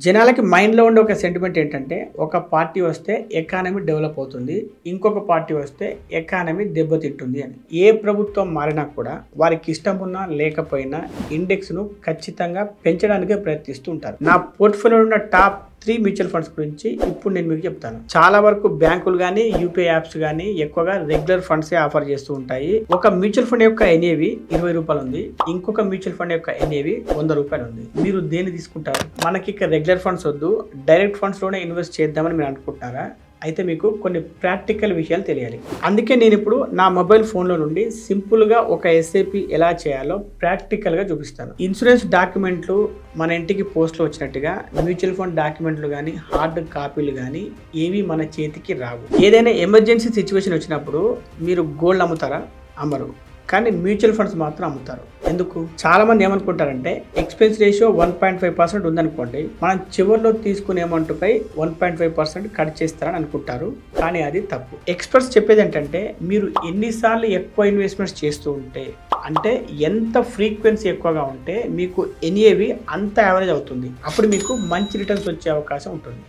జనాలకి మైండ్లో ఉండే ఒక సెంటిమెంట్ ఏంటంటే ఒక పార్టీ వస్తే ఎకానమీ డెవలప్ అవుతుంది, ఇంకొక పార్టీ వస్తే ఎకానమీ దెబ్బతింటుంది అని. ఏ ప్రభుత్వం మారినా కూడా వారికి ఇష్టం ఉన్నా లేకపోయినా ఇండెక్స్ను ఖచ్చితంగా పెంచడానికే ప్రయత్నిస్తూ ఉంటారు. నా పోర్ట్ఫోలియోలో ఉన్న టాప్ 3 మ్యూచువల్ ఫండ్స్ గురించి ఇప్పుడు నేను మీకు చెప్తాను. చాలా వరకు బ్యాంకులు కానీ యూపీఐ యాప్స్ కానీ ఎక్కువగా రెగ్యులర్ ఫండ్స్ ఆఫర్ చేస్తూ ఉంటాయి. ఒక మ్యూచువల్ ఫండ్ యొక్క ఎన్ఏవి 20 రూపాయలు ఉంది, ఇంకొక మ్యూచువల్ ఫండ్ యొక్క ఎన్ఏవి 100 రూపాయలు ఉంది. మీరు దేన్ని తీసుకుంటారు? మనకి ఇక రెగ్యులర్ ఫండ్స్ వద్దు, డైరెక్ట్ ఫండ్స్ లోనే ఇన్వెస్ట్ చేద్దామని మీరు అనుకుంటున్నారా? అయితే మీకు కొన్ని ప్రాక్టికల్ విషయాలు తెలియాలి. అందుకే నేను ఇప్పుడు నా మొబైల్ ఫోన్లో నుండి సింపుల్గా ఒక ఎస్ఐపి ఎలా చేయాలో ప్రాక్టికల్గా చూపిస్తాను. ఇన్సూరెన్స్ డాక్యుమెంట్లు మన ఇంటికి పోస్ట్లో వచ్చినట్టుగా మ్యూచువల్ ఫండ్ డాక్యుమెంట్లు కానీ హార్డ్ కాపీలు కానీ ఏవి మన చేతికి రావు. ఏదైనా ఎమర్జెన్సీ సిచ్యువేషన్ వచ్చినప్పుడు మీరు గోల్డ్ అమ్ముతారా? అమ్మరు. కానీ మ్యూచువల్ ఫండ్స్ మాత్రం అమ్ముతారు. ఎందుకు? చాలా మంది ఏమనుకుంటారంటే ఎక్స్పెన్స్ రేషియో 1.5% ఉందనుకోండి, మనం చివరిలో తీసుకునే అమౌంట్పై 1.5% కట్ చేస్తారని అనుకుంటారు. కానీ అది తప్పు. ఎక్స్పర్ట్స్ చెప్పేది ఏంటంటే మీరు ఎన్నిసార్లు ఎక్కువ ఇన్వెస్ట్మెంట్స్ చేస్తూ ఉంటే, అంటే ఎంత ఫ్రీక్వెన్సీ ఎక్కువగా ఉంటే మీకు ఎన్ఏవి అంత యావరేజ్ అవుతుంది. అప్పుడు మీకు మంచి రిటర్న్స్ వచ్చే అవకాశం ఉంటుంది.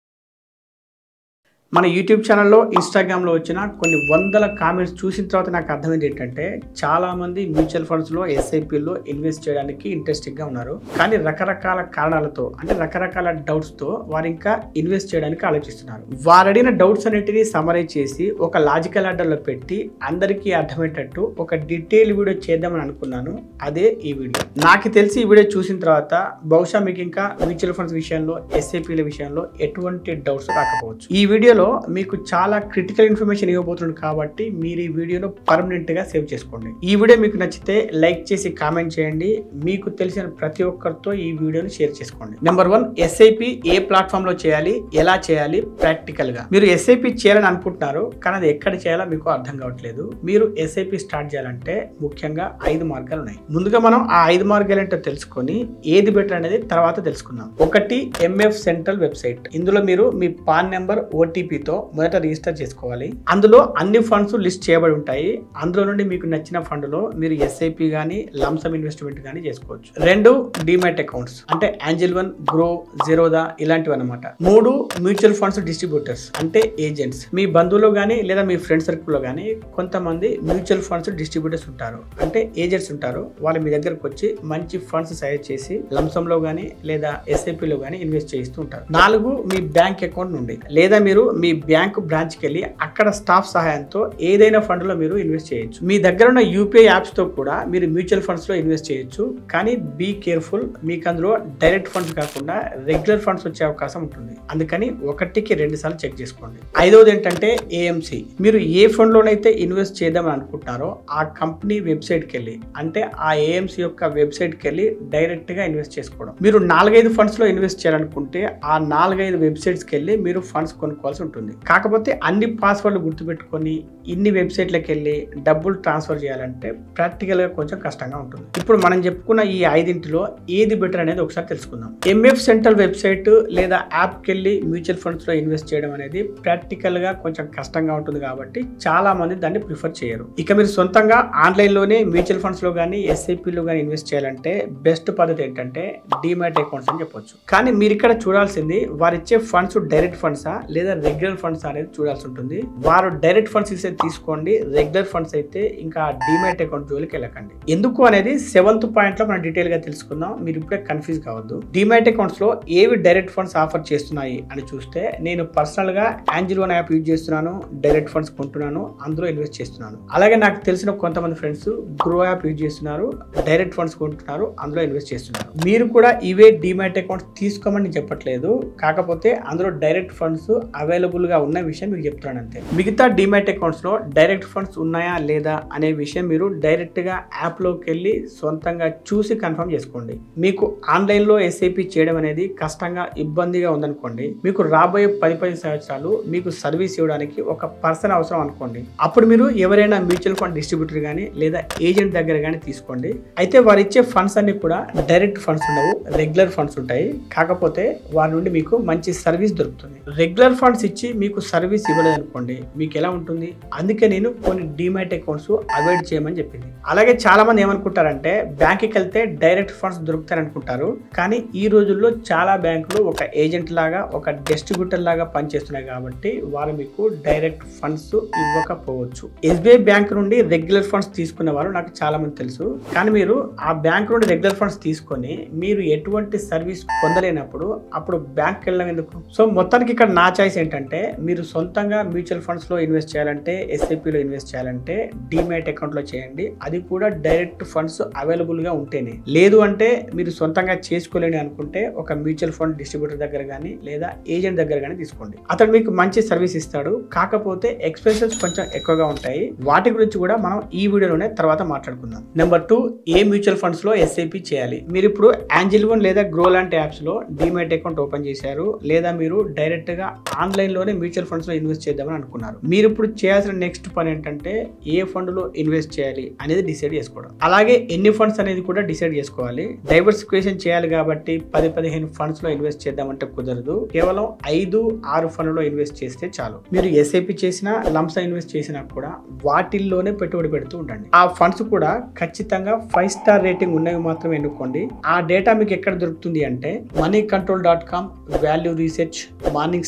మన యూట్యూబ్ ఛానల్లో, ఇన్స్టాగ్రామ్లో వచ్చిన కొన్ని వందల కామెంట్స్ చూసిన తర్వాత నాకు అర్థమైంది ఏంటంటే చాలామంది మ్యూచువల్ ఫండ్స్లో ఎస్ఐపిలో ఇన్వెస్ట్ చేయడానికి ఇంట్రెస్టింగ్గా ఉన్నారు. కానీ రకరకాల కారణాలతో, అంటే రకరకాల డౌట్స్తో వారు ఇంకా ఇన్వెస్ట్ చేయడానికి ఆలోచిస్తున్నారు. వారు అడిగిన డౌట్స్ అన్నిటినీ సమరైజ్ చేసి ఒక లాజికల్ ఆర్డర్లో పెట్టి అందరికీ అర్థమయ్యేటట్టు ఒక డీటెయిల్ వీడియో చేద్దామని అనుకున్నాను. అదే ఈ వీడియో. నాకు తెలిసి ఈ వీడియో చూసిన తర్వాత బహుశా మీకు ఇంకా మ్యూచువల్ ఫండ్స్ విషయంలో, ఎస్ఐపిల విషయంలో ఎటువంటి డౌట్స్ రాకపోవచ్చు. ఈ వీడియోలో మీకు చాలా క్రిటికల్ ఇన్ఫర్మేషన్ ఇవ్వబోతుంది కాబట్టి మీరు ఈ వీడియోను పర్మనెంట్ గా సేవ్ చేసుకోండి. ఈ వీడియో మీకు నచ్చితే లైక్ చేసి కామెంట్ చేయండి. మీకు తెలిసిన ప్రతి ఒక్కరితో ఈ వీడియోని షేర్ చేసుకోండి. నెంబర్ 1, ఎస్ఐపి ఏ ప్లాట్ఫామ్ లో చేయాలి, ఎలా చేయాలి ప్రాక్టికల్ గా. మీరు ఎస్ఐపి చేయాలని అనుకుంటున్నారు, కానీ అది ఎక్కడ చేయాలో మీకు అర్థం కావట్లేదు. మీరు ఎస్ఐపి స్టార్ట్ చేయాలంటే ముఖ్యంగా 5 మార్గాలు ఉన్నాయి. ముందుగా మనం ఆ 5 మార్గాలు ఏంటో తెలుసుకొని ఏది బెటర్ అనేది తర్వాత తెలుసుకుందాం. 1, ఎంఎఫ్ సెంట్రల్ వెబ్సైట్. ఇందులో మీరు మీ పాన్ నెంబర్, ఓటీపీ తో మొదట రిజిస్టర్ చేసుకోవాలి. అందులో అన్ని ఫండ్స్ లిస్ట్ చేయబడి ఉంటాయి. అందులో నుండి మీకు నచ్చిన ఫండ్ లో మీరు ఎస్ఐపి గానీ లంసమ్ ఇన్వెస్ట్మెంట్ గానీ చేసుకోవచ్చు. 2, డిమాట్ అకౌంట్స్, అంటే ఏంజెల్ వన్, గ్రో, జీరోదా ఇలాంటివి అన్నమాట. 3, మ్యూచువల్ ఫండ్స్ డిస్ట్రిబ్యూటర్స్, అంటే ఏజెంట్స్. మీ బంధువులు గానీ లేదా మీ ఫ్రెండ్ సర్కిల్ లో గానీ కొంతమంది మ్యూచువల్ ఫండ్స్ డిస్ట్రిబ్యూటర్స్ ఉంటారు, అంటే ఏజెంట్స్ ఉంటారు. వాళ్ళు మీ దగ్గరకు వచ్చి మంచి ఫండ్స్ సజెస్ట్ చేసి లంసమ్ లో గానీ లేదా ఎస్ఐపి లో గానీ ఇన్వెస్ట్ చేస్తూ ఉంటారు. 4, మీ బ్యాంక్ అకౌంట్ నుండి లేదా మీరు మీ బ్యాంక్ బ్రాంచ్ కి వెళ్ళి అక్కడ స్టాఫ్ సహాయంతో ఏదైనా ఫండ్ లో మీరు ఇన్వెస్ట్ చేయొచ్చు. మీ దగ్గర ఉన్న యూపీఐ యాప్స్ తో కూడా మీరు మ్యూచువల్ ఫండ్స్ లో ఇన్వెస్ట్ చేయొచ్చు. కానీ బీ కేర్ఫుల్, మీకు అందులో డైరెక్ట్ ఫండ్స్ కాకుండా రెగ్యులర్ ఫండ్స్ వచ్చే అవకాశం ఉంటుంది. అందుకని 1కి 2 సార్లు చెక్ చేసుకోండి. 5వది ఏంటంటే ఏఎంసి. మీరు ఏ ఫండ్ లోనైతే ఇన్వెస్ట్ చేద్దామని అనుకుంటున్నారో ఆ కంపెనీ వెబ్సైట్ కి వెళ్ళి, అంటే ఆ ఏఎంసి యొక్క వెబ్సైట్ కి వెళ్ళి డైరెక్ట్ గా ఇన్వెస్ట్ చేసుకోవడం. మీరు 4-5 ఫండ్స్ లో ఇన్వెస్ట్ చేయాలనుకుంటే ఆ 4-5 వెబ్సైట్స్ కి వెళ్ళి మీరు ఫండ్స్ కొనుక్కోవాల్సి ఉంటుంది. కాకపోతే అన్ని పాస్వర్డ్లు గుర్తుపెట్టుకొని ఇన్ని వెబ్సైట్లకు వెళ్ళి డబ్బులు ట్రాన్స్ఫర్ చేయాలంటే ప్రాక్టికల్ గా కొంచెం కష్టంగా ఉంటుంది. ఇప్పుడు మనం చెప్పుకున్న ఈ 5లో ఏది బెటర్ అనేది ఒకసారి తెలుసుకుందాం. ఎంఎఫ్ సెంట్రల్ వెబ్సైట్ లేదా యాప్ కి వెళ్ళి మ్యూచువల్ ఫండ్స్ లో ఇన్వెస్ట్ చేయడం అనేది ప్రాక్టికల్ గా కొంచెం కష్టంగా ఉంటుంది కాబట్టి చాలా మంది దాన్ని ప్రిఫర్ చేయరు. ఇక మీరు సొంతంగా ఆన్లైన్ లోనే మ్యూచువల్ ఫండ్స్ లో కానీ ఎస్ఐపిలో కానీ ఇన్వెస్ట్ చేయాలంటే బెస్ట్ పద్ధతి ఏంటంటే డిమాట్ అకౌంట్స్ అని చెప్పొచ్చు. కానీ మీరు ఇక్కడ చూడాల్సింది వారిచ్చే ఫండ్స్ డైరెక్ట్ ఫండ్సా లేదా రెగ్యులర్ ఫండ్స్ అనేది చూడాల్సి ఉంటుంది. వారు డైరెక్ట్ ఫండ్స్ ఇస్తే తీసుకోండి, రెగ్యులర్ ఫండ్స్ అయితే ఇంకా డిమాట్ అకౌంట్ జోలికి వెళ్ళకండి. ఎందుకు అనేది 7th పాయింట్ లో మనం డీటెయిల్ గా తెలుసుకుందాం. మీరు ఇప్పుడే కన్ఫ్యూజ్ కావద్దు. డిమాట్ అకౌంట్స్ లో ఏవి డైరెక్ట్ ఫండ్స్ ఆఫర్ చేస్తున్నాయి అని చూస్తే నేను పర్సనల్ గా ఏంజెల్ వన్ యాప్ యూజ్ చేస్తున్నాను, డైరెక్ట్ ఫండ్స్ కొంటున్నాను, అందులో ఇన్వెస్ట్ చేస్తున్నాను. అలాగే నాకు తెలిసిన కొంతమంది ఫ్రెండ్స్ గ్రో యాప్ యూజ్ చేస్తున్నారు, డైరెక్ట్ ఫండ్స్ కొంటున్నారు, అందులో ఇన్వెస్ట్ చేస్తున్నారు. మీరు కూడా ఇవే డిమాట్ అకౌంట్స్ తీసుకోమని చెప్పట్లేదు, కాకపోతే అందులో డైరెక్ట్ ఫండ్స్ అవైలబుల్ గా ఉన్న విషయం మీకు చెప్తున్నాను అంతే. మిగతా డిమాట్ అకౌంట్స్ లో డైరెక్ట్ ఫండ్స్ ఉన్నాయా లేదా అనే విషయం మీరు డైరెక్ట్ గా యాప్ లోకి వెళ్ళి సొంతంగా చూసి కన్ఫర్మ్ చేసుకోండి. మీకు ఆన్లైన్ లో ఎస్ఐపి చేయడం అనేది కష్టంగా, ఇబ్బందిగా ఉందనుకోండి, మీకు రాబోయే 10 సంవత్సరాలు మీకు సర్వీస్ ఇవ్వడానికి ఒక పర్సన్ అవసరం అనుకోండి. అప్పుడు మీరు ఎవరైనా మ్యూచువల్ ఫండ్ డిస్ట్రిబ్యూటర్ గానీ లేదా ఏజెంట్ దగ్గర గానీ తీసుకోండి. అయితే వారు ఇచ్చే ఫండ్స్ అన్ని కూడా డైరెక్ట్ ఫండ్స్ ఉండవు, రెగ్యులర్ ఫండ్స్ ఉంటాయి. కాకపోతే వారి నుండి మీకు మంచి సర్వీస్ దొరుకుతుంది. రెగ్యులర్ ఫండ్స్ ఇచ్చి మీకు సర్వీస్ ఇవ్వలేదు అనుకోండి, మీకు ఎలా ఉంటుంది? అందుకే నేను కొన్ని డీమ్యాట్ అకౌంట్స్ అవాయిడ్ చేయమని చెప్పింది. అలాగే చాలా మంది ఏమనుకుంటారంటే బ్యాంక్కి వెళ్తే డైరెక్ట్ ఫండ్స్ దొరుకుతాయి అనుకుంటారు. కానీ ఈ రోజుల్లో చాలా బ్యాంకులు ఒక ఏజెంట్ లాగా, ఒక డిస్ట్రిబ్యూటర్ లాగా పనిచేస్తున్నాయి కాబట్టి వారు మీకు డైరెక్ట్ ఫండ్స్ ఇవ్వకపోవచ్చు. ఎస్బీఐ బ్యాంక్ నుండి రెగ్యులర్ ఫండ్స్ తీసుకునే వాళ్ళు నాకు చాలా మంది తెలుసు. కానీ మీరు ఆ బ్యాంక్ నుండి రెగ్యులర్ ఫండ్స్ తీసుకొని మీరు ఎటువంటి సర్వీస్ పొందలేనప్పుడు అప్పుడు బ్యాంక్కి వెళ్ళడం ఎందుకు? సో మొత్తానికి ఇక్కడ నా చాయిస్ ఏంటంటే, మీరు సొంతంగా మ్యూచువల్ ఫండ్స్ లో ఇన్వెస్ట్ చేయాలంటే, ఎస్ఐపిలో ఇన్వెస్ట్ చేయాలంటే డీమ్యాట్ అకౌంట్ లో చేయండి. అది కూడా డైరెక్ట్ ఫండ్స్ అవైలబుల్ గా ఉంటేనే. లేదు అంటే మీరు సొంతంగా చేసుకోలేని అనుకుంటే ఒక మ్యూచువల్ ఫండ్ డిస్ట్రిబ్యూటర్ దగ్గర కానీ లేదా ఏజెంట్ దగ్గర కానీ తీసుకోండి. అతను మీకు మంచి సర్వీస్ ఇస్తాడు. కాకపోతే ఎక్స్పెన్సెస్ కొంచెం ఎక్కువగా ఉంటాయి. వాటి గురించి కూడా మనం ఈ వీడియోలోనే తర్వాత మాట్లాడుకుందాం. నెంబర్ 2, ఏ మ్యూచువల్ ఫండ్స్ లో ఎస్ఐపి చేయాలి? మీరు ఇప్పుడు యాంజిల్ వన్ లేదా గ్రో లాంటి యాప్స్ లో డీమ్యాట్ అకౌంట్ ఓపెన్ చేశారు, లేదా మీరు డైరెక్ట్ గా ఆన్లైన్ లోనే మ్యూచువల్ ఫండ్స్ లో ఇన్వెస్ట్ చేద్దామని అనుకున్నారు. మీరు ఇప్పుడు చేయాల్సిన నెక్స్ట్ పని ఏంటంటే ఏ ఫండ్ లో ఇన్వెస్ట్ చేయాలి అనేది డిసైడ్ చేసుకోవడం. అలాగే ఎన్ని ఫండ్స్ అనేది కూడా డిసైడ్ చేసుకోవాలి. డైవర్సిఫికేషన్ చేయాలి కాబట్టి 10-15 ఫండ్స్ లో ఇన్వెస్ట్ చేద్దామంటే కుదరదు. కేవలం 5-6 ఫండ్ లో ఇన్వెస్ట్ చేస్తే చాలు. మీరు ఎస్ఐపి చేసినా లంస ఇన్వెస్ట్ చేసినా కూడా వాటిల్లోనే పెట్టుబడి పెడుతూ ఉండండి. ఆ ఫండ్స్ కూడా ఖచ్చితంగా 5 స్టార్ రేటింగ్ ఉన్నవి మాత్రమే ఎన్నుకోండి. ఆ డేటా మీకు ఎక్కడ దొరుకుతుంది అంటే moneycontrol.com, value research, morning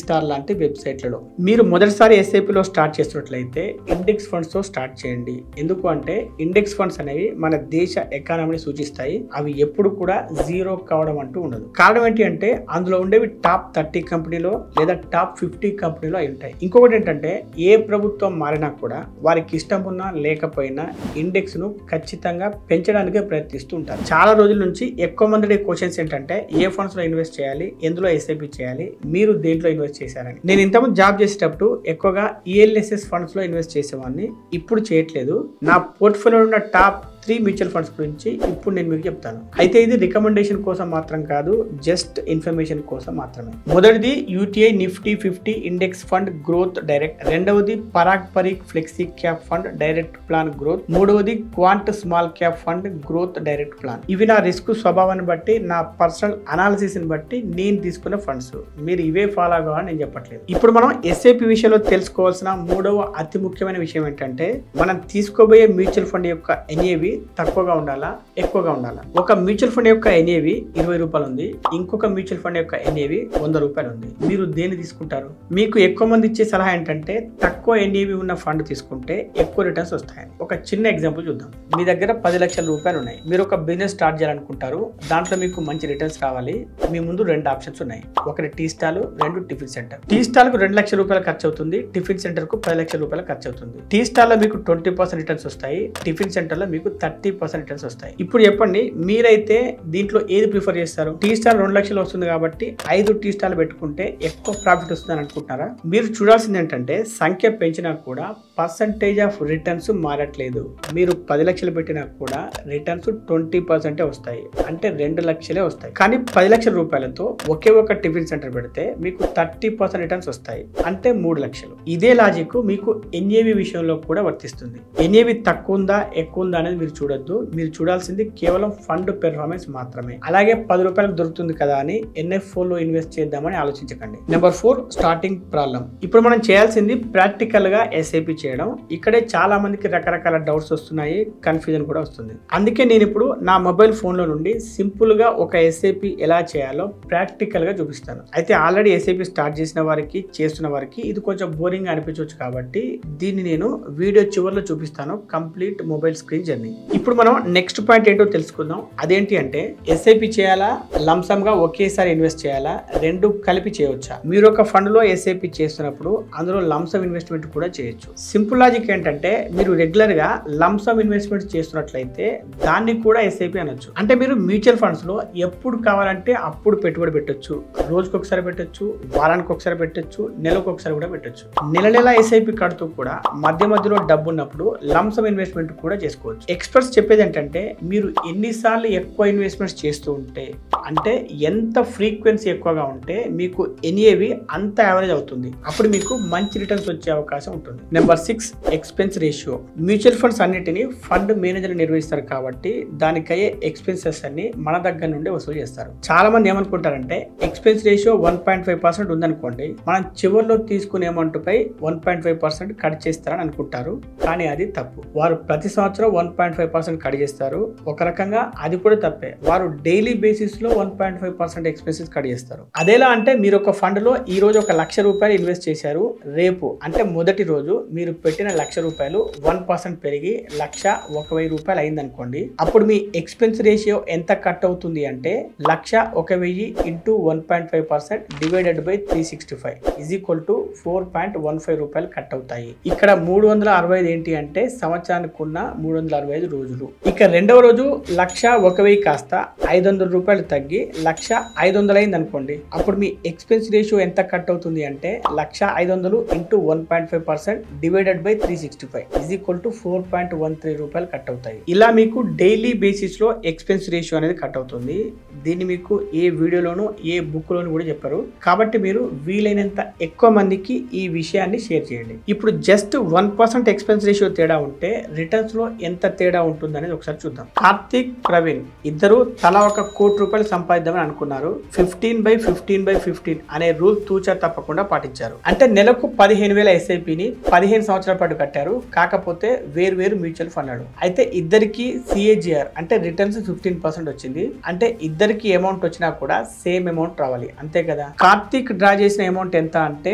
star లాంటి వెబ్సైట్లలో. మీరు మొదటిసారి ఎస్ఐపిలో స్టార్ట్ చేస్తున్నట్లయితే ఇండెక్స్ ఫండ్స్ తో స్టార్ట్ చేయండి. ఎందుకు అంటే ఇండెక్స్ ఫండ్స్ అనేవి మన దేశ ఎకానమీని సూచిస్తాయి. అవి ఎప్పుడు కూడా జీరో కావడం అంటూ ఉండదు. కారణం ఏంటి అంటే అందులో ఉండేవి టాప్ 30 కంపెనీలో లేదా టాప్ 50 కంపెనీలో అయి ఉంటాయి. ఇంకొకటి ఏంటంటే ఏ ప్రభుత్వం మారినా కూడా వారికి ఇష్టం ఉన్నా లేకపోయినా ఇండెక్స్ ను ఖచ్చితంగా పెంచడానికి ప్రయత్నిస్తూ ఉంటారు. చాలా రోజుల నుంచి ఎక్కువ మంది క్వశ్చన్స్ ఏంటంటే ఏ ఫండ్స్ లో ఇన్వెస్ట్ చేయాలి, ఎందులో ఎస్ఐపి చేయాలి, మీరు దేంట్లో ఇన్వెస్ట్ చేశారని. నేను ఇంతకుముందు జాబ్ చేసేటప్పుడు ఎక్కువగా ఈఎల్ఎస్ఎస్ ఫండ్స్ లో ఇన్వెస్ట్ చేసేవాడిని. ఇప్పుడు చేయట్లేదు. నా పోర్ట్ఫోలియో ఉన్న టాప్ 3 మ్యూచువల్ ఫండ్స్ గురించి ఇప్పుడు నేను మీకు చెప్తాను. అయితే ఇది రికమెండేషన్ కోసం మాత్రం కాదు, జస్ట్ ఇన్ఫర్మేషన్ కోసం మాత్రమే. మొదటిది UTI Nifty 50 index fund growth direct. రెండవది Parag Parikh flexi cap fund direct plan growth. మూడవది Quant small cap fund growth direct plan. ఇవి నా రిస్క్ స్వభావాన్ని బట్టి, నా పర్సనల్ అనాలిసిస్ ని బట్టి నేను తీసుకున్న ఫండ్స్. మీరు ఇవే ఫాలో అవ్వాలని నేను చెప్పట్లేదు. ఇప్పుడు మనం ఎస్ఐపి విషయంలో తెలుసుకోవాల్సిన 3వ అతి ముఖ్యమైన విషయం ఏంటంటే మనం తీసుకోబోయే మ్యూచువల్ ఫండ్ యొక్క ఎన్ఏవి తక్కువగా ఉండాలా, ఎక్కువగా ఉండాలా? ఒక మ్యూచువల్ ఫండ్ యొక్క ఎన్ఏవి 20 రూపాయలు ఉంది, ఇంకొక మ్యూచువల్ ఫండ్ యొక్క ఎన్ఏవి 100 రూపాయలు ఉంది. మీరు దేన్ని తీసుకుంటారు? మీకు ఎక్కువ మంది ఇచ్చే సలహా ఏంటంటే తక్కువ ఎన్ఏవి ఉన్న ఫండ్ తీసుకుంటే ఎక్కువ రిటర్న్స్ వస్తాయని. ఒక చిన్న ఎగ్జాంపుల్ చూద్దాం. మీ దగ్గర 10 లక్షల రూపాయలు ఉన్నాయి. మీరు ఒక బిజినెస్ స్టార్ట్ చేయాలనుకుంటారు. దాంట్లో మీకు మంచి రిటర్న్స్ కావాలి. మీ ముందు 2 ఆప్షన్స్ ఉన్నాయి. ఒకటి tea stall, 2 tiffin centre. Tea stall కు 2 లక్షల రూపాయలు ఖర్చు అవుతుంది, టిఫిన్ సెంటర్ కు 10 లక్షల రూపాయలు ఖర్చు అవుతుంది. టీ స్టాల్ లో మీకు 20% రిటర్న్స్ వస్తాయి, టిఫిన్ సెంటర్ లో మీకు 30% రిటర్న్స్ వస్తాయి. ఇప్పుడు చెప్పండి, మీరైతే దీంట్లో ఏది ప్రిఫర్ చేస్తారు? టీ స్టాల్ 2 లక్షలు వస్తుంది కాబట్టి 5 టీ స్టాల్ పెట్టుకుంటే ఎక్కువ ప్రాఫిట్ వస్తుంది అనుకుంటున్నారా? మీరు చూడాల్సింది ఏంటంటే సంఖ్య పెంచినా కూడా పర్సంటేజ్ ఆఫ్ రిటర్న్స్ మారట్లేదు. మీరు 10 లక్షలు పెట్టినా కూడా రిటర్న్స్ 20% వస్తాయి, అంటే 2 లక్షలే వస్తాయి. కానీ 10 లక్షల రూపాయలతో ఒకే ఒక టిఫిన్ సెంటర్ పెడితే మీకు 30% రిటర్న్స్ వస్తాయి, అంటే 3 లక్షలు. ఇదే లాజిక్ మీకు ఎన్ఏవి విషయంలో కూడా వర్తిస్తుంది. ఎన్ఏవి తక్కువ ఉందా ఎక్కువ ఉందా అనేది మీరు చూడొద్దు. మీరు చూడాల్సింది కేవలం ఫండ్ పెర్ఫార్మెన్స్ మాత్రమే. అలాగే 10 రూపాయలకు దొరుకుతుంది కదా అని NF4 లో ఇన్వెస్ట్ చేద్దామని ఆలోచించకండి. Number 4, starting problem. ఇప్పుడు మనం చేయాల్సింది ప్రాక్టికల్ గా ఎస్ఐపి చేయడం. ఇక్కడే చాలా మందికి రకరకాల డౌట్స్ వస్తున్నాయి, కన్ఫ్యూజన్ కూడా వస్తుంది. అందుకే నేను ఇప్పుడు నా మొబైల్ ఫోన్ లో నుండి సింపుల్ గా ఒక ఎస్ఐపి ఎలా చేయాలో ప్రాక్టికల్ గా చూపిస్తాను. అయితే ఆల్రెడీ ఎస్ఐపి స్టార్ట్ చేసిన వారికి, చేస్తున్న వారికి ఇది కొంచెం బోరింగ్ అనిపించవచ్చు కాబట్టి దీన్ని నేను వీడియో చివరిలో చూపిస్తాను, కంప్లీట్ మొబైల్ స్క్రీన్ జర్నీ. ఇప్పుడు మనం నెక్స్ట్ పాయింట్ ఏంటో తెలుసుకుందాం. అదేంటి అంటే ఎస్ఐపి చేయాలా, లంసమ్ గా ఒకేసారి ఇన్వెస్ట్ చేయాలా, 2 కలిపి చేయవచ్చా? మీరు ఒక ఫండ్ లో ఎస్ఐపి చేస్తున్నప్పుడు అందులో లంసమ్ ఇన్వెస్ట్మెంట్ కూడా చేయొచ్చు. సింపుల్ లాజిక్ ఏంటంటే మీరు రెగ్యులర్ గా లంసమ్ ఇన్వెస్ట్మెంట్ చేస్తున్నట్లయితే దాన్ని కూడా ఎస్ఐపి అనొచ్చు. అంటే మీరు మ్యూచువల్ ఫండ్స్ లో ఎప్పుడు కావాలంటే అప్పుడు పెట్టుబడి పెట్టొచ్చు. రోజుకి ఒకసారి పెట్టొచ్చు, వారానికి ఒకసారి పెట్టొచ్చు, నెలకు ఒకసారి కూడా పెట్టొచ్చు. నెల ఎస్ఐపి కడుతూ కూడా మధ్యలో డబ్బు ఉన్నప్పుడు లంసమ్ ఇన్వెస్ట్మెంట్ కూడా చేసుకోవచ్చు. ఎక్స్పర్ట్స్ చెప్పేది ఏంటంటే మీరు ఎన్నిసార్లు ఎక్కువ ఇన్వెస్ట్మెంట్స్ చేస్తూ ఉంటే, అంటే ఎంత ఫ్రీక్వెన్సీ ఎక్కువగా ఉంటే మీకు ఎన్ఏవి అంత యావరేజ్ అవుతుంది. అప్పుడు మీకు మంచి రిటర్న్స్ వచ్చే అవకాశం ఉంటుంది. Number 6 expense ratio. Mutual funds అన్నిటిని ఫండ్ మేనేజర్ నిర్వహిస్తారు కాబట్టి దానికయ్యే ఎక్స్పెన్సెస్ అన్ని మన దగ్గర నుండి వసూలు చేస్తారు. చాలా మంది ఏమనుకుంటారంటే ఎక్స్పెన్స్ రేషియో 1.5% ఉందనుకోండి, మనం చివరిలో తీసుకునే అమౌంట్ పై 1.5% కట్ చేస్తారని అనుకుంటారు. కానీ అది తప్పు. వారు ప్రతి సంవత్సరం 1.5% కట్ చేస్తారు. ఒక రకంగా అది కూడా తప్పే. వారు డైలీ బేసిస్ లో 1.5% ఎక్స్పెన్సెస్ కట్ చేస్తారు. అదేలా అంటే మీరు ఒక ఫండ్ లో ఈ రోజు ₹1,00,000 ఇన్వెస్ట్ చేశారు. రేపు అంటే మొదటి రోజు మీరు పెట్టిన ₹1,00,000 1% పెరిగి ₹1,01,000 అయిందనుకోండి. అప్పుడు మీ ఎక్స్పెన్స్ రేషియో ఎంత కట్ అవుతుంది అంటే ₹1,01,000 into 1.5% divided by 365 is equal to ₹4.15 cut అవుతాయి. ఇక్కడ 365 ఏంటి అంటే సంవత్సరానికి ఉన్న 365 రోజులు. ఇక రెండవ రోజు ₹1,01,000 కాస్త ₹500 తగ్గి ₹1,500 అయింది అనుకోండి. అప్పుడు మీ ఎక్స్పెన్స్ రేషియో ఎంత కట్ అవుతుంది అంటే 1,500 into 1.5% divided by 365 is equal to ₹4.13 cut అవుతాయి. ఇలా మీకు డైలీ బేసిస్ లో ఎక్స్పెన్స్ రేషియో అనేది కట్ అవుతుంది. దీన్ని మీకు ఏ వీడియోలోనూ ఏ బుక్ లోను కూడా చెప్పారు. కాబట్టి మీరు వీలైనంత ఎక్కువ మందికి ఈ విషయాన్ని షేర్ చేయండి. ఇప్పుడు జస్ట్ 1% ఎక్స్పెన్స్ రేషియో తేడా ఉంటే రిటర్న్స్ లో ఎంత తేడా ఉంటుంది అనేది ఒకసారి చూద్దాం. కార్తిక్, ప్రవీణ్ ఇద్దరు తలా ₹1,00,00,000 సంపాదిద్దామని అనుకున్నారు. 15/15/15 అనే రూల్ తూచా తప్పకుండా పాటించారు. అంటే నెలకు 15,000 ఎస్ఐపిని 15 సంవత్సరాల పాటు కట్టారు. కాకపోతే వేరు మ్యూచువల్ ఫండ్. అయితే ఇద్దరికి CAGR అంటే రిటర్న్స్ 15% వచ్చింది. అంటే ఇద్దరికి అమౌంట్ వచ్చినా కూడా సేమ్ అమౌంట్ రావాలి, అంతే కదా. కార్తిక్ డ్రా చేసిన అమౌంట్ ఎంత అంటే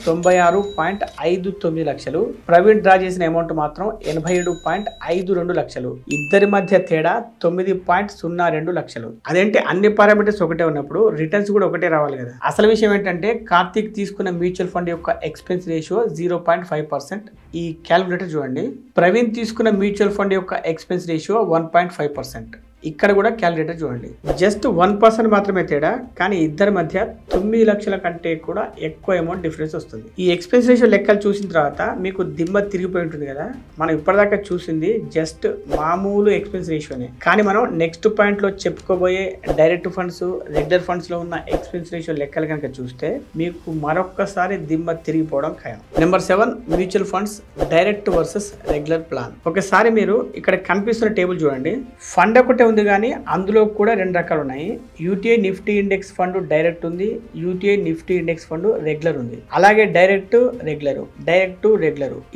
96.59 లక్షలు. ప్రవీణ్ డ్రా చేసిన అమౌంట్ మాత్రం 87.52 లక్షలు. ఇద్దరి మధ్య తేడా 9.02 లక్షలు. అదేంటి అన్ని పారామీటర్స్ ఒకటే ఉన్నప్పుడు రిటర్న్స్ కూడా ఒకటే రావాలి కదా. అసలు విషయం ఏంటంటే కార్తిక్ తీసుకున్న మ్యూచువల్ ఫండ్ యొక్క ఎక్స్పెన్స్ రేషియో 0.5%. ఈ క్యాలిక్యులేటర్ చూడండి. ప్రవీణ్ తీసుకున్న మ్యూచువల్ ఫండ్ యొక్క ఎక్స్పెన్స్ రేషియో 1.5%. ఇక్కడ కూడా క్యాలిక్యులేటర్ చూడండి. జస్ట్ 1% మాత్రమే తేడా, కానీ ఇద్దరి మధ్య 9 లక్షల కంటే కూడా ఎక్కువ అమౌంట్ డిఫరెన్స్ వస్తుంది. ఈ ఎక్స్పెన్స్ రేషియో లెక్కలు చూసిన తర్వాత మీకు దిమ్మ తిరిగిపోయి ఉంటుంది కదా. మనం ఇప్పటిదాకా చూసింది జస్ట్ మామూలు ఎక్స్పెన్స్ రేషియోనే. కానీ మనం నెక్స్ట్ పాయింట్ లో చెప్పుకోబోయే డైరెక్ట్ ఫండ్స్, రెగ్యులర్ ఫండ్స్ లో ఉన్న ఎక్స్పెన్స్ రేషియో లెక్కలు కనుక చూస్తే మీకు మరొక్కసారి దిమ్మ తిరిగిపోవడం ఖాయం. Number 7 mutual funds direct versus regular plan. ఒకసారి మీరు ఇక్కడ కనిపిస్తున్న టేబుల్ చూడండి. ఫండ్ ఒకటే ఉంది కానీ అందులో కూడా 2 రకాలు ఉన్నాయి. UTI Nifty index fund direct ఉంది, UTI Nifty index fund regular ఉంది. అలాగే డైరెక్ట్ రెగ్యులర్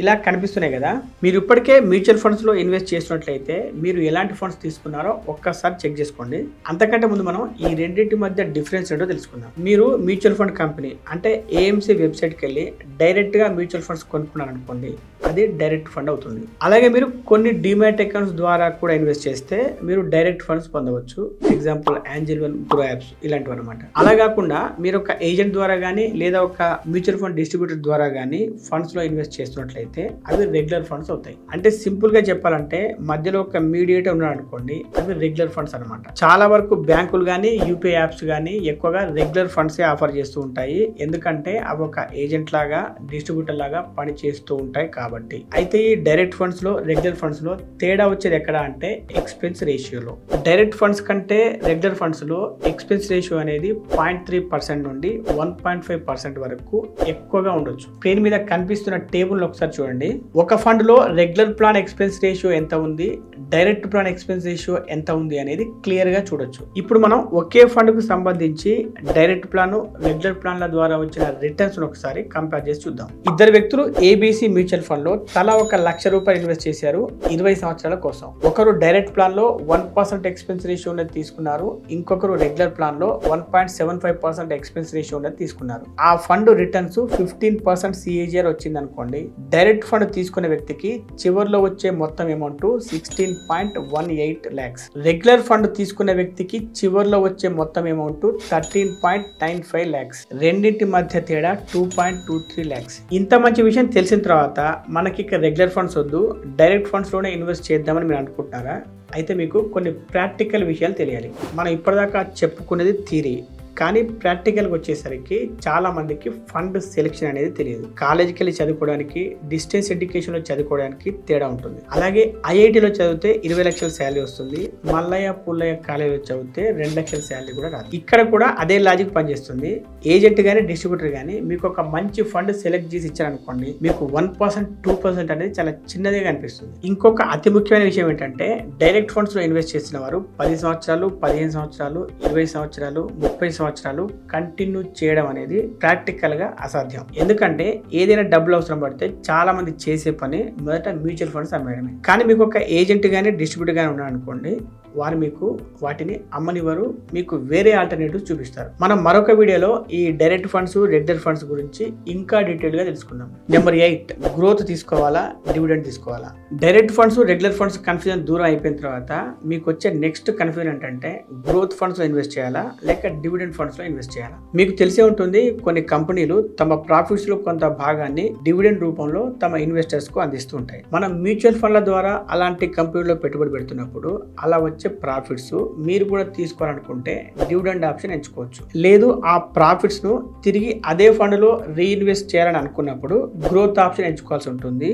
ఇలా కనిపిస్తున్నాయి కదా. మీరు ఇప్పటికే మ్యూచువల్ ఫండ్స్ లో ఇన్వెస్ట్ చేసినట్లయితే మీరు ఎలాంటి ఫండ్స్ తీసుకున్నారో ఒక్కసారి చెక్ చేసుకోండి. అంతకంటే ముందు మనం ఈ రెండింటి మధ్య డిఫరెన్స్ ఏంటో తెలుసుకుందాం. మీరు మ్యూచువల్ ఫండ్ కంపెనీ అంటే AMC వెబ్సైట్కి వెళ్ళి డైరెక్ట్ గా మ్యూచువల్ ఫండ్స్ కొనుక్కున్నారు అనుకోండి, అది డైరెక్ట్ ఫండ్ అవుతుంది. అలాగే మీరు కొన్ని డిమాట్ అకౌంట్స్ ద్వారా కూడా ఇన్వెస్ట్ చేస్తే మీరు డైరెక్ట్ ఫండ్స్ పొందవచ్చు. Example Angel One, Grow Apps ఇలాంటివి అనమాట. అలా కాకుండా మీరు ఒక ఏజెంట్ ద్వారా కానీ లేదా ఒక మ్యూచువల్ ఫండ్ డిస్ట్రిబ్యూటర్ ద్వారా కానీ ఫండ్స్ లో ఇన్వెస్ట్ చేస్తున్నట్లయితే అవి రెగ్యులర్ ఫండ్స్ అవుతాయి. అంటే సింపుల్ గా చెప్పాలంటే మధ్యలో ఒక మీడియేటర్ ఉన్నాడు అనుకోండి, అవి రెగ్యులర్ ఫండ్స్ అనమాట. చాలా వరకు బ్యాంకులు కానీ UPI యాప్స్ కానీ ఎక్కువగా రెగ్యులర్ ఫండ్స్ ఆఫర్ చేస్తూ ఉంటాయి. ఎందుకంటే అవి ఒక ఏజెంట్ లాగా డిస్ట్రిబ్యూటర్ లాగా పని చేస్తూ ఉంటాయి కాబట్టి. అయితే ఈ డైరెక్ట్ ఫండ్స్ లో రెగ్యులర్ ఫండ్స్ లో తేడా వచ్చేది ఎక్కడ అంటే ఎక్స్పెన్స్ రేషియోలో. డైరెక్ట్ ఫండ్స్ కంటే రెగ్యులర్ ఫండ్స్ లో ఎక్స్పెన్స్ రేషియో అనేది 0.3% నుండి 1.5% వరకు ఎక్కువగా ఉండొచ్చు. స్క్రీన్ మీద కనిపిస్తున్న టేబుల్ ఒకసారి చూడండి. ఒక ఫండ్ లో రెగ్యులర్ ప్లాన్ ఎక్స్పెన్స్ రేషియో ఎంత ఉంది, డైరెక్ట్ ప్లాన్ ఎక్స్పెన్స్ రేషియో ఎంత ఉంది అనేది క్లియర్ గా చూడొచ్చు. ఇప్పుడు మనం ఒకే ఫండ్ కు సంబంధించి డైరెక్ట్ ప్లాన్, రెగ్యులర్ ప్లాన్ల ద్వారా వచ్చిన రిటర్న్స్ ఒకసారి కంపేర్ చేసి చూద్దాం. ఇద్దరు వ్యక్తులు ABC మ్యూచువల్ ఫండ్ లో తలా ₹1,00,000 ఇన్వెస్ట్ చేశారు 20 సంవత్సరాల కోసం. ఒకరు డైరెక్ట్ ప్లాన్ లో 1% ఎక్స్పెన్స్ రేషియో ఉన్నది తీసుకున్నారు, ఇంకొకరు రెగ్యులర్ ప్లాన్ లో 1.75% ఎక్స్పెన్స్ రేషియో ఉన్నది తీసుకున్నారు. ఆ ఫండ్ రిటర్న్స్ 15% CAGR వచ్చింది అనుకోండి. డైరెక్ట్ ఫండ్ తీసుకునే వ్యక్తికి చివరిలో వచ్చే మొత్తం అమౌంట్ 16.18 lakhs. రెగ్యులర్ ఫండ్ తీసుకునే వ్యక్తికి చివరిలో వచ్చే మొత్తం అమౌంట్ 13.95 lakhs. రెండింటి మధ్య తేడా 2.23 lakhs. ఇంత మంచి విషయం తెలిసిన తర్వాత మనకి ఇక రెగ్యులర్ ఫండ్స్ వద్దు, డైరెక్ట్ ఫండ్స్ లోనే ఇన్వెస్ట్ చేద్దామని మీరు అనుకుంటున్నారా? అయితే మీకు కొన్ని ప్రాక్టికల్ విషయాలు తెలియాలి. మనం ఇప్పటిదాకా చెప్పుకునేది థియరీ, కానీ ప్రాక్టికల్గా వచ్చేసరికి చాలా మందికి ఫండ్ సెలెక్షన్ అనేది తెలియదు. కాలేజీకి వెళ్ళి చదువుకోవడానికి, డిస్టెన్స్ ఎడ్యుకేషన్లో చదువుకోవడానికి తేడా ఉంటుంది. అలాగే ఐఐటీలో చదివితే 20 లక్షల శాలరీ వస్తుంది, మల్లయ్య పుల్లయ్య కాలేజీలో చదివితే 2 లక్షల శాలరీ కూడా రాదు. ఇక్కడ కూడా అదే లాజిక్ పనిచేస్తుంది. ఏజెంట్ కానీ డిస్ట్రిబ్యూటర్ కానీ మీకు ఒక మంచి ఫండ్ సెలెక్ట్ చేసి ఇచ్చారనుకోండి, మీకు 1%, 2% అనేది చాలా చిన్నదిగా కనిపిస్తుంది. ఇంకొక అతి ముఖ్యమైన విషయం ఏంటంటే, డైరెక్ట్ ఫండ్స్ లో ఇన్వెస్ట్ చేసిన వారు 10 సంవత్సరాలు, 15 సంవత్సరాలు, 20 సంవత్సరాలు, 30 సంవత్సరాలు కంటిన్యూ చేయడం అనేది ప్రాక్టికల్ గా అసాధ్యం. ఎందుకంటే ఏదైనా డబ్బులు అవసరం పడితే చాలా మంది చేసే పని మొదట మ్యూచువల్ ఫండ్స్ అమ్మేయడమే. కానీ మీకు ఒక ఏజెంట్ కానీ డిస్ట్రిబ్యూటర్ కానీ ఉన్నారనుకోండి, వారు మీకు వాటిని అమ్మనివ్వరు, మీకు వేరే ఆల్టర్నేటివ్స్ చూపిస్తారు. మనం మరొక వీడియోలో ఈ డైరెక్ట్ ఫండ్స్, రెగ్యులర్ ఫండ్స్ గురించి ఇంకా డీటెయిల్ గా తెలుసుకుందాం. నెంబర్ 8, గ్రోత్ తీసుకోవాలా, డివిడెండ్ తీసుకోవాలా? Direct funds, regular funds confusion దూరం అయిపోయిన తర్వాత మీకు వచ్చే నెక్స్ట్ కన్ఫ్యూజన్ ఏంటంటే, గ్రోత్ ఫండ్స్ లో ఇన్వెస్ట్ చేయాలా లేక డివిడెండ్ ఫండ్స్ లో ఇన్వెస్ట్ చేయాలా? మీకు తెలిసే ఉంటుంది, కొన్ని కంపెనీలు తమ ప్రాఫిట్స్ లో కొంత భాగాన్ని డివిడెండ్ రూపంలో తమ ఇన్వెస్టర్స్ కు అందిస్తూ ఉంటాయి. మనం మ్యూచువల్ ఫండ్ల ద్వారా అలాంటి కంపెనీలో పెట్టుబడి పెడుతున్నప్పుడు అలా వచ్చే ప్రాఫిట్స్ మీరు కూడా తీసుకోవాలనుకుంటే డివిడెండ్ ఆప్షన్ ఎంచుకోవచ్చు. లేదు, ఆ ప్రాఫిట్స్ ను తిరిగి అదే ఫండ్ లో రీఇన్వెస్ట్ చేయాలని అనుకున్నప్పుడు గ్రోత్ ఆప్షన్ ఎంచుకోవాల్సి ఉంటుంది.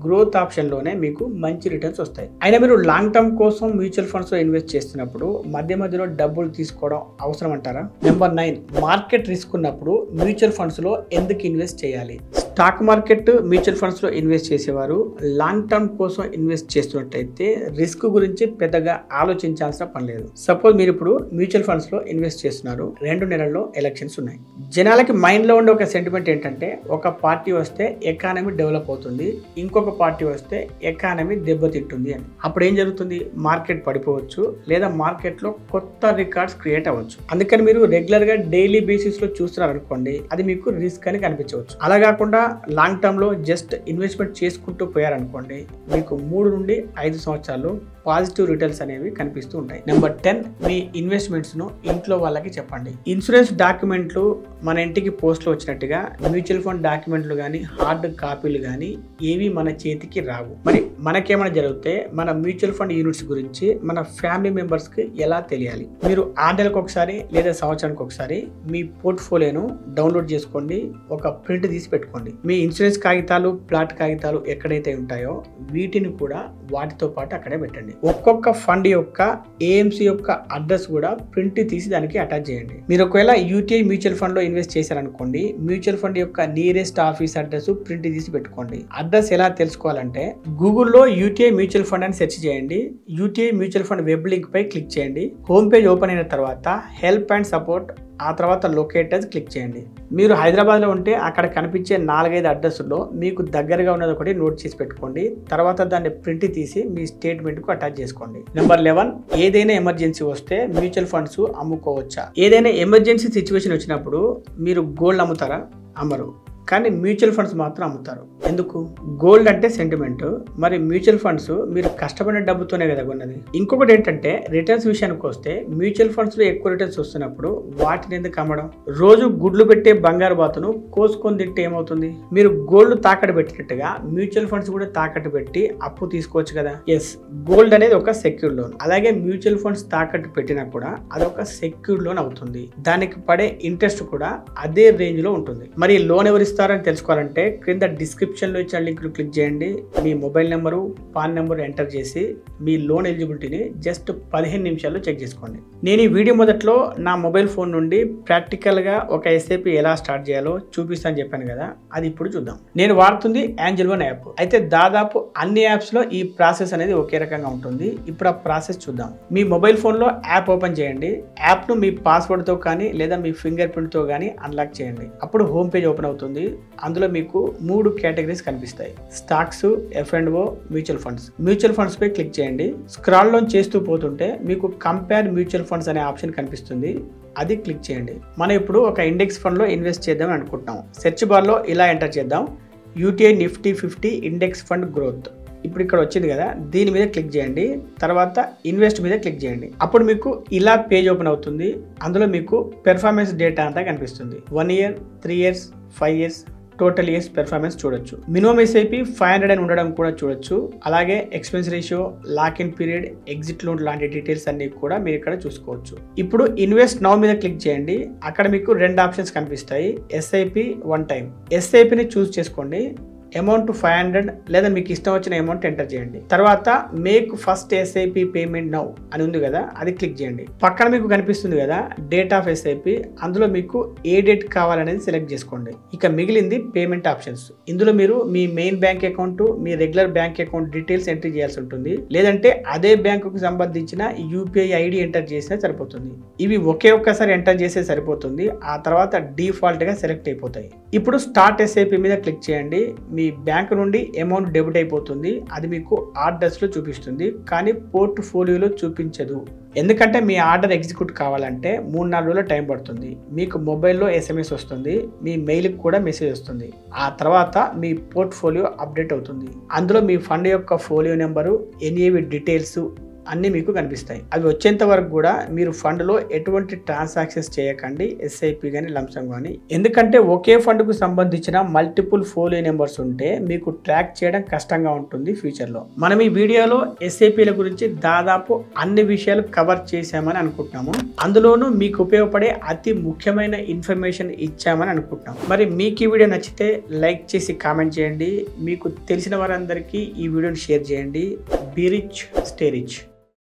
గ్రోత్ ఆప్షన్ లోనే మీకు మంచి రిటర్న్స్ వస్తాయి. అయినా మీరు లాంగ్ టర్మ్ కోసం మ్యూచువల్ ఫండ్స్ లో ఇన్వెస్ట్ చేస్తున్నప్పుడు మధ్యలో డబ్బులు తీసుకోవడం అవసరం అంటారా? నెంబర్ 9, మార్కెట్ రిస్క్ ఉన్నప్పుడు మ్యూచువల్ ఫండ్స్ లో ఎందుకు ఇన్వెస్ట్ చేయాలి? స్టాక్ మార్కెట్, మ్యూచువల్ ఫండ్స్ లో ఇన్వెస్ట్ చేసేవారు లాంగ్ టర్మ్ కోసం ఇన్వెస్ట్ చేస్తున్నట్టయితే రిస్క్ గురించి పెద్దగా ఆలోచించాల్సిన పని లేదు. సపోజ్ మీరు ఇప్పుడు మ్యూచువల్ ఫండ్స్ లో ఇన్వెస్ట్ చేస్తున్నారు, 2 నెలల్లో ఎలక్షన్స్ ఉన్నాయి. జనాలకి మైండ్ లో ఉండే ఒక సెంటిమెంట్ ఏంటంటే, ఒక పార్టీ వస్తే ఎకానమీ డెవలప్ అవుతుంది, ఇంకొక పార్టీ వస్తే ఎకానమీ దెబ్బతింటుంది అని. అప్పుడు ఏం జరుగుతుంది? మార్కెట్ పడిపోవచ్చు, లేదా మార్కెట్ లో కొత్త రికార్డ్స్ క్రియేట్ అవ్వచ్చు. అందుకని మీరు రెగ్యులర్ గా డైలీ బేసిస్ లో చూస్తున్నారు అనుకోండి, అది మీకు రిస్క్ అని కనిపించవచ్చు. అలా కాకుండా లాంగ్ టర్మ్ లో జస్ట్ ఇన్వెస్ట్మెంట్ చేసుకుంటూ పోయారనుకోండి, మీకు 3 నుండి 5 సంవత్సరాలు పాజిటివ్ రిటర్న్స్ అనేవి కనిపిస్తూ ఉంటాయి. నెంబర్ 10, మీ ఇన్వెస్ట్మెంట్స్ ను ఇంట్లో వాళ్ళకి చెప్పండి. ఇన్సూరెన్స్ డాక్యుమెంట్లు మన ఇంటికి పోస్ట్ లో వచ్చినట్టుగా మ్యూచువల్ ఫండ్ డాక్యుమెంట్లు కానీ, హార్డ్ కాపీలు కానీ ఏవి మన చేతికి రావు. మరి మనకేమైనా జరిగితే మన మ్యూచువల్ ఫండ్ యూనిట్స్ గురించి మన ఫ్యామిలీ మెంబర్స్ కి ఎలా తెలియాలి? మీరు 6 నెలలకు ఒకసారి లేదా సంవత్సరానికి ఒకసారి మీ పోర్ట్ఫోలియోను డౌన్లోడ్ చేసుకోండి, ఒక ప్రింట్ తీసి పెట్టుకోండి. మీ ఇన్సూరెన్స్ కాగితాలు, ప్లాట్ కాగితాలు ఎక్కడైతే ఉంటాయో వీటిని కూడా వాటితో పాటు అక్కడే పెట్టండి. ఒక్కొక్క ఫండ్ యొక్క ఏఎంసీ యొక్క అడ్రస్ కూడా ప్రింట్ తీసి దానికి అటాచ్ చేయండి. మీరు ఒకవేళ యూటీఐ మ్యూచువల్ ఫండ్ లో ఇన్వెస్ట్ చేశారనుకోండి, మ్యూచువల్ ఫండ్ యొక్క నియరెస్ట్ ఆఫీస్ అడ్రస్ ప్రింట్ తీసి పెట్టుకోండి. అడ్రస్ ఎలా తెలుసుకోవాలంటే, గూగుల్లో యూటీఐ మ్యూచువల్ ఫండ్ అని సెర్చ్ చేయండి. UTI mutual fund web link పై క్లిక్ చేయండి. హోమ్ పేజ్ ఓపెన్ అయిన తర్వాత హెల్ప్ అండ్ సపోర్ట్, ఆ తర్వాత లొకేటర్స్ క్లిక్ చేయండి. మీరు హైదరాబాద్లో ఉంటే అక్కడ కనిపించే 4-5 అడ్రస్లో మీకు దగ్గరగా ఉన్నది ఒకటి నోట్ చేసి పెట్టుకోండి. తర్వాత దాన్ని ప్రింట్ తీసి మీ స్టేట్మెంట్కు అటాచ్ చేసుకోండి. నెంబర్ 11, ఏదైనా ఎమర్జెన్సీ వస్తే మ్యూచువల్ ఫండ్స్ అమ్ముకోవచ్చా? ఏదైనా ఎమర్జెన్సీ సిచ్యువేషన్ వచ్చినప్పుడు మీరు గోల్డ్ అమ్ముతారా? అమ్మరు. కానీ మ్యూచువల్ ఫండ్స్ మాత్రం అమ్ముతారు. ఎందుకు? గోల్డ్ అంటే సెంటిమెంట్, మరి మ్యూచువల్ ఫండ్స్ మీరు కష్టపడిన డబ్బుతోనే కదా కొన్నది. ఇంకొకటి ఏంటంటే, రిటర్న్స్ విషయానికి వస్తే మ్యూచువల్ ఫండ్స్ లో ఎక్కువ రిటర్న్స్ వస్తున్నప్పుడు వాటిని ఎందుకు అమ్మడం? రోజు గుడ్లు పెట్టే బంగారు బాతును కోసుకొని తింటే ఏమవుతుంది? మీరు గోల్డ్ తాకట్టు పెట్టినట్టుగా మ్యూచువల్ ఫండ్స్ కూడా తాకట్టు పెట్టి అప్పు తీసుకోవచ్చు కదా. ఎస్, గోల్డ్ అనేది ఒక సెక్యూర్డ్ లోన్. అలాగే మ్యూచువల్ ఫండ్స్ తాకట్టు పెట్టినా కూడా అదొక సెక్యూర్డ్ లోన్ అవుతుంది. దానికి పడే ఇంట్రెస్ట్ కూడా అదే రేంజ్ లో ఉంటుంది. మరి లోన్ ఎవరు ఇస్తారని తెలుసుకోవాలంటే క్రింద డిస్క్రిప్షన్ లో ఇచ్చిన లింక్ క్లిక్ చేయండి. మీ mobile number, PAN number enter చేసి మీ లోన్ ఎలిజిబిలిటీని జస్ట్ 15 నిమిషాల్లో చెక్ చేసుకోండి. నేను ఈ వీడియో మొదట్లో నా మొబైల్ ఫోన్ నుండి ప్రాక్టికల్ గా ఒక ఎస్ఐపి ఎలా స్టార్ట్ చేయాలో చూపిస్తాను చెప్పాను కదా, అది ఇప్పుడు చూద్దాం. నేను వాడుతుంది Angel One యాప్. అయితే దాదాపు అన్ని యాప్స్ లో ఈ ప్రాసెస్ అనేది ఒకే రకంగా ఉంటుంది. ఇప్పుడు ఆ ప్రాసెస్ చూద్దాం. మీ మొబైల్ ఫోన్ లో యాప్ ఓపెన్ చేయండి. యాప్ ను మీ పాస్వర్డ్ తో కానీ లేదా మీ ఫింగర్ ప్రింట్ తో కానీ అన్లాక్ చేయండి. అప్పుడు హోమ్ పేజ్ ఓపెన్ అవుతుంది. అందులో మీకు 3 కేటగిరీస్ కనిపిస్తాయి: stocks, F&O, mutual funds. Mutual funds పై క్లిక్ చేయండి. స్క్రాల్ డౌన్ చేస్తూ పోతుంటే మీకు కంపేర్ మ్యూచువల్ ఫండ్స్ అనే ఆప్షన్ కనిపిస్తుంది. అది క్లిక్ చేయండి. మనం ఇప్పుడు ఒక ఇండెక్స్ ఫండ్ లో ఇన్వెస్ట్ చేద్దాం అనుకుంటున్నాం. సెర్చ్ బార్ లో ఇలా ఎంటర్ చేద్దాం: UTI Nifty 50 index fund growth. ఇప్పుడు ఇక్కడ వచ్చింది కదా, దీని మీద క్లిక్ చేయండి. తర్వాత ఇన్వెస్ట్ మీద క్లిక్ చేయండి. అప్పుడు మీకు ఇలా పేజ్ ఓపెన్ అవుతుంది. అందులో మీకు పెర్ఫార్మెన్స్ డేటా అంతా కనిపిస్తుంది. 1 year, 3 years, 5 years, total years performance చూడొచ్చు. మినిమం ఎస్ఐపి 500 అని ఉండడం కూడా చూడొచ్చు. అలాగే expense ratio, lock in period, exit load లాంటి డీటెయిల్స్ అన్ని కూడా మీరు ఇక్కడ చూసుకోవచ్చు. ఇప్పుడు ఇన్వెస్ట్ నౌ మీద క్లిక్ చేయండి. అక్కడ మీకు 2 ఆప్షన్స్ కనిపిస్తాయి, ఎస్ఐపి, వన్ టైం. ఎస్ఐపిని చూస్ చేసుకోండి. అమౌంట్ 500 లేదా మీకు ఇష్టం వచ్చిన అమౌంట్ ఎంటర్ చేయండి. తర్వాత make first SIP payment now అని ఉంది కదా, అది క్లిక్ చేయండి. పక్కన మీకు కనిపిస్తుంది కదా డేట్ ఆఫ్ ఎస్ఐపి, అందులో మీకు ఏ డేట్ కావాలనేది సెలెక్ట్ చేసుకోండి. ఇక మిగిలింది పేమెంట్ ఆప్షన్స్. ఇందులో మీరు మీ మెయిన్ బ్యాంక్ అకౌంట్, మీ regular bank account details entry చేయాల్సి ఉంటుంది. లేదంటే అదే బ్యాంకుకు సంబంధించిన యూపీఐ ఐడి ఎంటర్ చేసినా సరిపోతుంది. ఇవి ఒక్కసారి ఎంటర్ చేస్తే సరిపోతుంది. ఆ తర్వాత డిఫాల్ట్ గా సెలెక్ట్ అయిపోతాయి. ఇప్పుడు స్టార్ట్ ఎస్ఐపి మీద క్లిక్ చేయండి. మీ బ్యాంక్ నుండి అమౌంట్ డెబిట్ అయిపోతుంది. అది మీకు ఆర్డర్స్ లో చూపిస్తుంది, కానీ పోర్ట్ఫోలియోలో చూపించదు. ఎందుకంటే మీ ఆర్డర్ ఎగ్జిక్యూట్ కావాలంటే 3-4 రోజుల టైం పడుతుంది. మీకు మొబైల్లో ఎస్ఎంఎస్ వస్తుంది, మీ మెయిల్కి కూడా మెసేజ్ వస్తుంది. ఆ తర్వాత మీ పోర్ట్ఫోలియో అప్డేట్ అవుతుంది. అందులో మీ ఫండ్ యొక్క ఫోలియో నెంబరు, ఎన్ఏవి డీటెయిల్స్ అన్నీ మీకు కనిపిస్తాయి. అవి వచ్చేంత వరకు కూడా మీరు ఫండ్లో ఎటువంటి ట్రాన్సాక్షన్స్ చేయకండి, ఎస్ఐపి కానీ లంసమ్ కానీ. ఎందుకంటే ఒకే ఫండ్కు సంబంధించిన మల్టిపుల్ ఫోలియో నెంబర్స్ ఉంటే మీకు ట్రాక్ చేయడం కష్టంగా ఉంటుంది ఫ్యూచర్లో. మనం ఈ వీడియోలో ఎస్ఐపిల గురించి దాదాపు అన్ని విషయాలు కవర్ చేశామని అనుకుంటున్నాము. అందులోనూ మీకు ఉపయోగపడే అతి ముఖ్యమైన ఇన్ఫర్మేషన్ ఇచ్చామని అనుకుంటున్నాం. మరి మీకు ఈ వీడియో నచ్చితే లైక్ చేసి కామెంట్ చేయండి. మీకు తెలిసిన వారందరికీ ఈ వీడియోని షేర్ చేయండి. Be rich, stay rich.